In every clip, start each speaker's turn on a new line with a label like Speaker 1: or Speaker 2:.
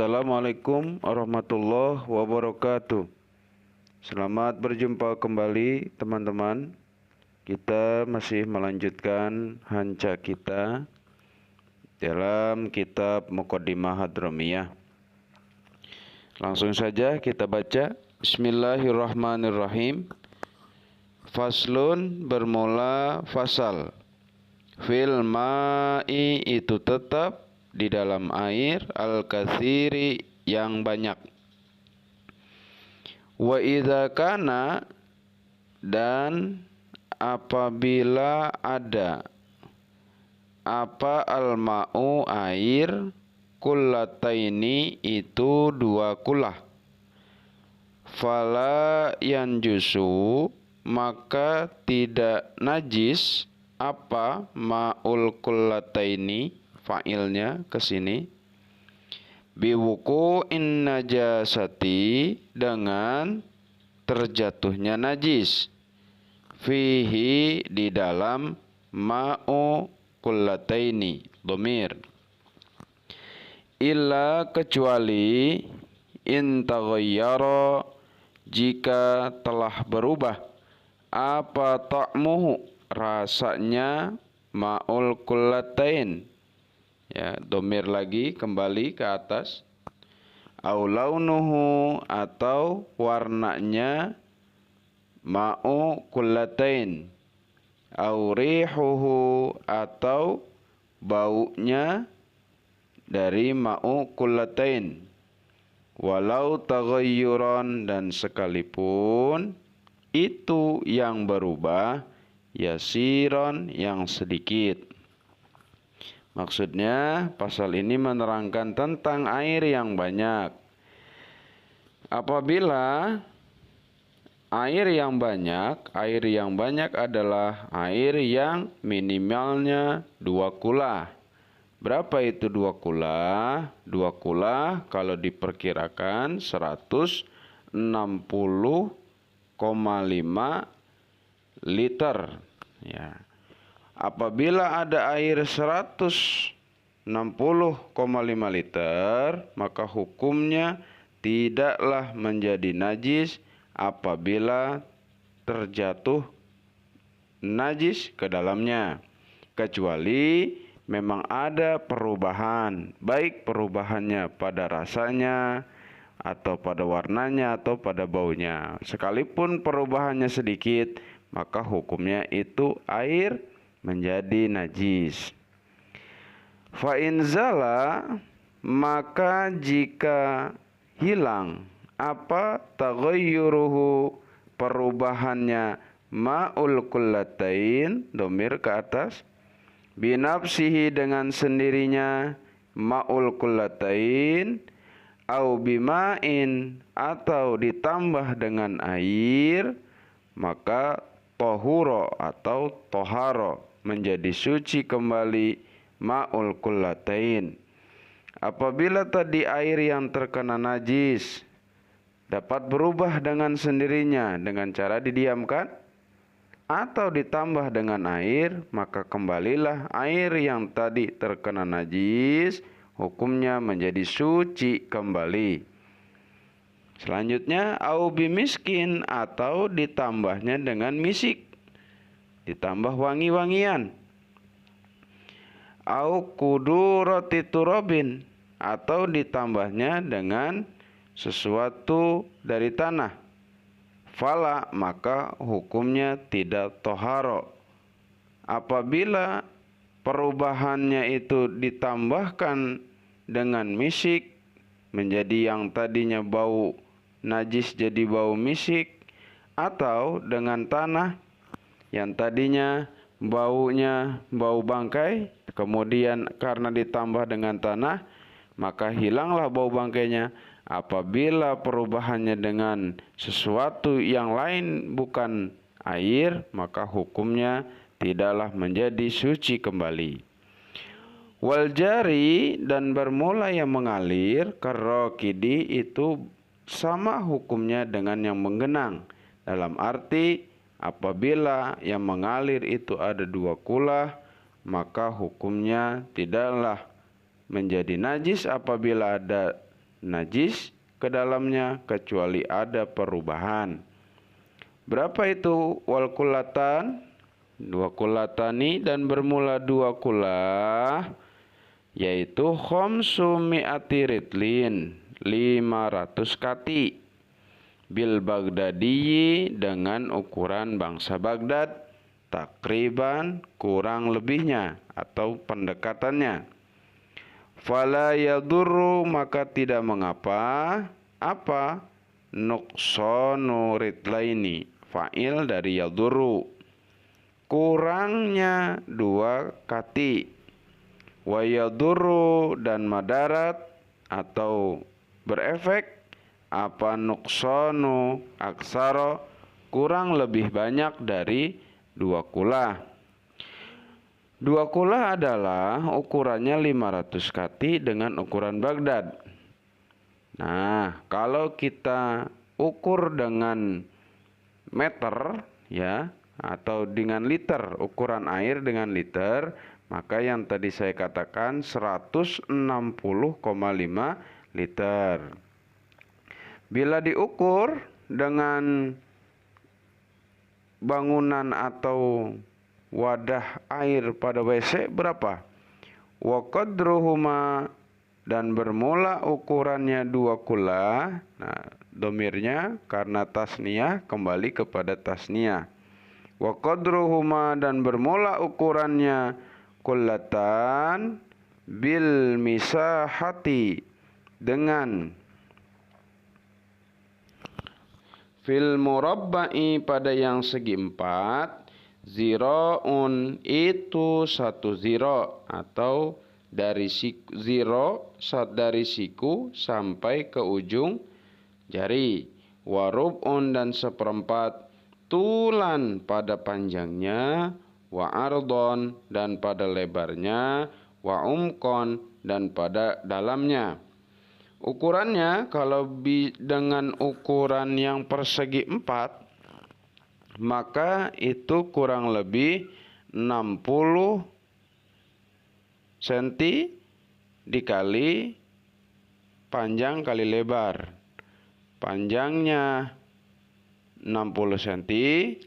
Speaker 1: Assalamualaikum warahmatullahi wabarakatuh. Selamat berjumpa kembali teman-teman. Kita masih melanjutkan hanca kita dalam kitab Muqaddimah Hadramiyah. Langsung saja kita baca. Bismillahirrahmanirrahim. Faslun bermula fasal. Fil ma'i itu tetap di dalam air al-katsiri yang banyak. Wa idza kana dan apabila ada apa al-ma'u air kullataini itu dua kulah. Fala yanjusu maka tidak najis apa ma'ul kullataini fa'ilnya ke sini biwuku in najasati dengan terjatuhnya najis fihi di dalam ma'u kullataini dhamir illa kecuali in taghayyara jika telah berubah apa ta'muhu rasanya ma'ul kullatain. Ya, domir lagi kembali ke atas. Au launuhu atau warnanya ma'u kullatain. Au rihuhu atau baunya dari ma'u kullatain. Walau taghayyuran dan sekalipun itu yang berubah yasiron yang sedikit. Maksudnya pasal ini menerangkan tentang air yang banyak. Apabila air yang banyak adalah air yang minimalnya 2 kula. Berapa itu 2 kula? 2 kula kalau diperkirakan 160,5 liter. Ya. Apabila ada air 160,5 liter, maka hukumnya tidaklah menjadi najis apabila terjatuh najis ke dalamnya. Kecuali memang ada perubahan, baik perubahannya pada rasanya, atau pada warnanya, atau pada baunya. Sekalipun perubahannya sedikit, maka hukumnya itu air menjadi najis. Fa in zala maka jika hilang apa taghayyuruhu perubahannya ma'ul kullatain domir ke atas binafsihi dengan sendirinya ma'ul kullatain au bima'in atau ditambah dengan air maka tohuro atau toharo menjadi suci kembali ma'ul kullatain. Apabila tadi air yang terkena najis dapat berubah dengan sendirinya dengan cara didiamkan atau ditambah dengan air, maka kembalilah air yang tadi terkena najis hukumnya menjadi suci kembali. Selanjutnya au bimiskin atau ditambahnya dengan misik, ditambah wangi-wangian. Au kudurati turabin atau ditambahnya dengan sesuatu dari tanah. Fala maka hukumnya tidak toharo. Apabila perubahannya itu ditambahkan dengan misik menjadi yang tadinya bau najis jadi bau misik, atau dengan tanah yang tadinya baunya bau bangkai kemudian karena ditambah dengan tanah maka hilanglah bau bangkainya. Apabila perubahannya dengan sesuatu yang lain bukan air, maka hukumnya tidaklah menjadi suci kembali. Wal jari dan bermula yang mengalir karrokidi itu sama hukumnya dengan yang menggenang. Dalam arti apabila yang mengalir itu ada 2 kulah, maka hukumnya tidaklah menjadi najis apabila ada najis ke dalamnya kecuali ada perubahan. Berapa itu wal kullatan? 2 kullatani dan bermula 2 kullah, yaitu khamsu mi'ati ritlin, 500 kati. Bil Baghdadi dengan ukuran bangsa Baghdad, takriban kurang lebihnya atau pendekatannya. Fala yadurru maka tidak mengapa apa nuqsanu ritlaini, fa'il dari yadurru, kurangnya 2 kati. Wa yadurru dan madarat atau berefek apa nuqsanu aksaro, kurang lebih banyak dari 2 kulah. 2 kulah adalah ukurannya 500 kati dengan ukuran Baghdad. Nah, kalau kita ukur dengan meter ya, atau dengan liter, ukuran air dengan liter, maka yang tadi saya katakan 160,5 liter. Bila diukur dengan bangunan atau wadah air pada WC berapa? Wa qadruhuma dan bermula ukurannya 2 kula. Nah, domirnya karena tasniyah kembali kepada tasniyah. Wa qadruhuma dan bermula ukurannya kullatan bil misahati dengan fil murabba'i pada yang segi 4, ziraun itu 1 zira atau dari siku sampai ke ujung jari. Warub'un dan 1/4 tulan pada panjangnya, wa ardon dan pada lebarnya, wa umkon dan pada dalamnya. Ukurannya kalau dengan ukuran yang persegi 4, maka itu kurang lebih 60 cm dikali panjang kali lebar. Panjangnya 60 cm,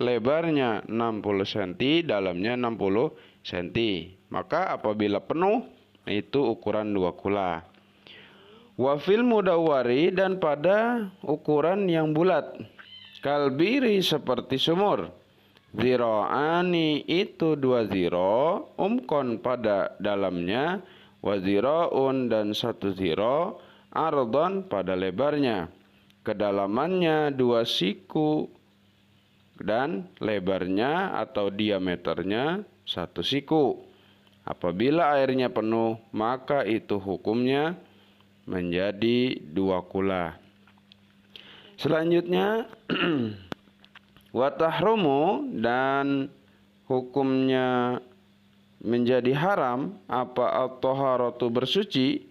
Speaker 1: lebarnya 60 cm, dalamnya 60 cm. Maka apabila penuh, itu ukuran 2 kula. Wa fil mudawwari dan pada ukuran yang bulat. Kalbiri seperti sumur. Zira'ani itu 2 zira, umkon pada dalamnya, wa zira'un dan 1 zira, ardon pada lebarnya. Kedalamannya 2 siku dan lebarnya atau diameternya 1 siku. Apabila airnya penuh, maka itu hukumnya menjadi 2 kula. Selanjutnya wa tahrumu dan hukumnya menjadi haram apa at-taharatu bersuci,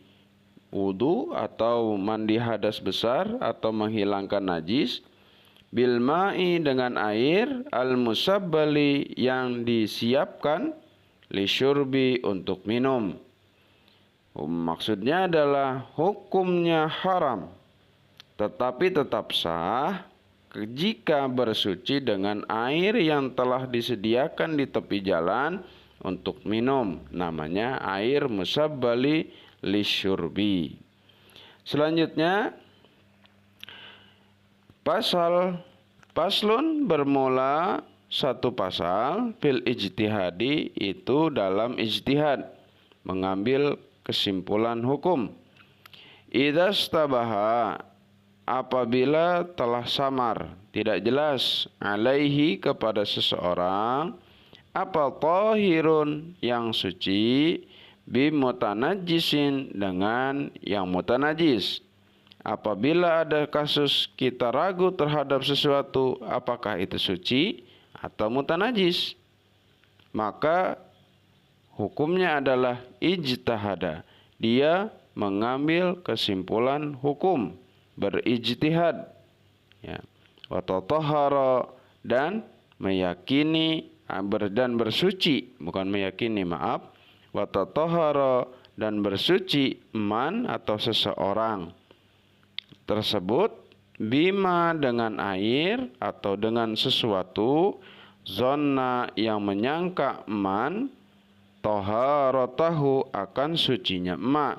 Speaker 1: wudu atau mandi hadas besar atau menghilangkan najis, bil ma'i dengan air, al musabbali yang disiapkan, li syurbi untuk minum. Maksudnya adalah hukumnya haram, tetapi tetap sah jika bersuci dengan air yang telah disediakan di tepi jalan untuk minum. Namanya air musabbali lisyurbi. Selanjutnya paslun bermula 1 pasal fil ijtihadi itu dalam ijtihad mengambil kesimpulan hukum. Idza stabaha apabila telah samar, tidak jelas, alaihi kepada seseorang, apa tahirun yang suci, bimutanajjisin dengan yang mutanajis. Apabila ada kasus kita ragu terhadap sesuatu apakah itu suci atau mutanajis, maka hukumnya adalah ijtihada. Dia mengambil kesimpulan hukum, berijtihad, ya. Wa tatahhara dan meyakini dan bersuci, bukan meyakini, maaf. Wa tatahhara dan bersuci man atau seseorang. tersebut bima dengan air atau dengan sesuatu zonna yang menyangka man taharatahu akan sucinya ma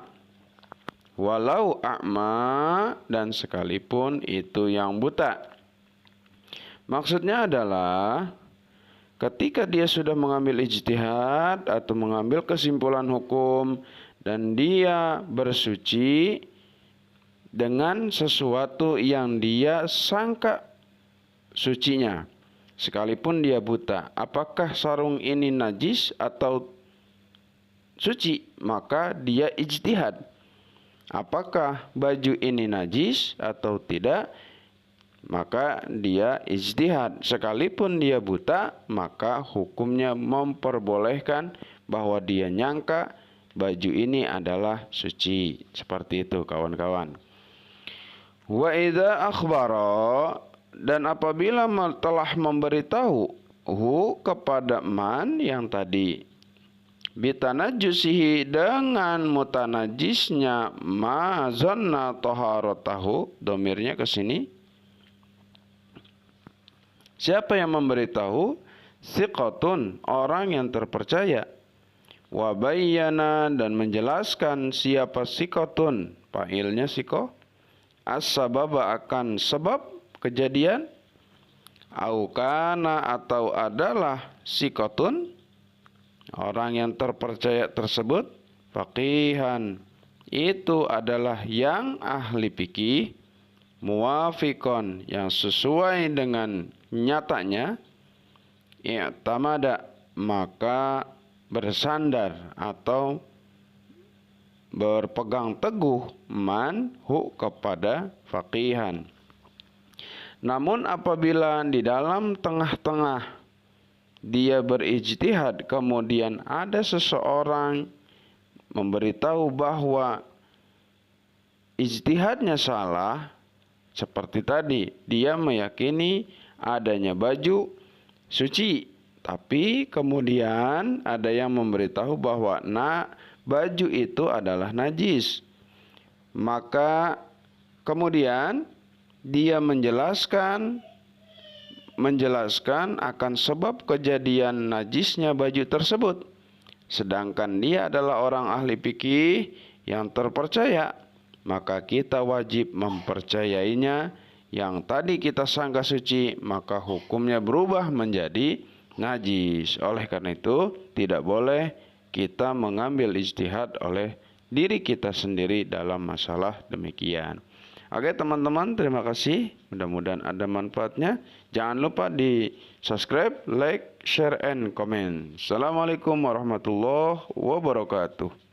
Speaker 1: walau a'ma dan sekalipun itu yang buta. Maksudnya adalah ketika dia sudah mengambil ijtihad atau mengambil kesimpulan hukum dan dia bersuci dengan sesuatu yang dia sangka sucinya, sekalipun dia buta, apakah sarung ini najis atau suci, maka dia ijtihad. Apakah baju ini najis atau tidak, maka dia ijtihad. Sekalipun dia buta, maka hukumnya memperbolehkan bahwa dia nyangka baju ini adalah suci. Seperti itu kawan-kawan. Wa idza akhbara, dan apabila telah memberitahu kepada man yang tadi bitanajusihi dengan mutanajisnya ma zanna taharatahu, domirnya ke sini. Siapa yang memberitahu? Siqatun, orang yang terpercaya. Wa bayyana, dan menjelaskan siapa siqatun, fa'ilnya siqah, as-sababa akan sebab kejadian, au kana atau adalah siqatun, orang yang terpercaya tersebut, faqihan, itu adalah yang ahli fikih, muwafiqon, yang sesuai dengan nyatanya, i'tamada, maka bersandar atau berpegang teguh manhu kepada faqihan. Namun apabila di dalam tengah-tengah dia berijtihad, kemudian ada seseorang memberitahu bahwa ijtihadnya salah, seperti tadi, dia meyakini adanya baju suci, tapi kemudian ada yang memberitahu bahwa baju itu adalah najis. Maka kemudian dia menjelaskan akan sebab kejadian najisnya baju tersebut. Sedangkan dia adalah orang ahli fikih yang terpercaya, maka kita wajib mempercayainya. Yang tadi kita sangka suci, maka hukumnya berubah menjadi najis. Oleh karena itu, tidak boleh kita mengambil ijtihad oleh diri kita sendiri dalam masalah demikian. Oke teman-teman, terima kasih. Mudah-mudahan ada manfaatnya. Jangan lupa di subscribe, like, share, and comment. Assalamualaikum warahmatullahi wabarakatuh.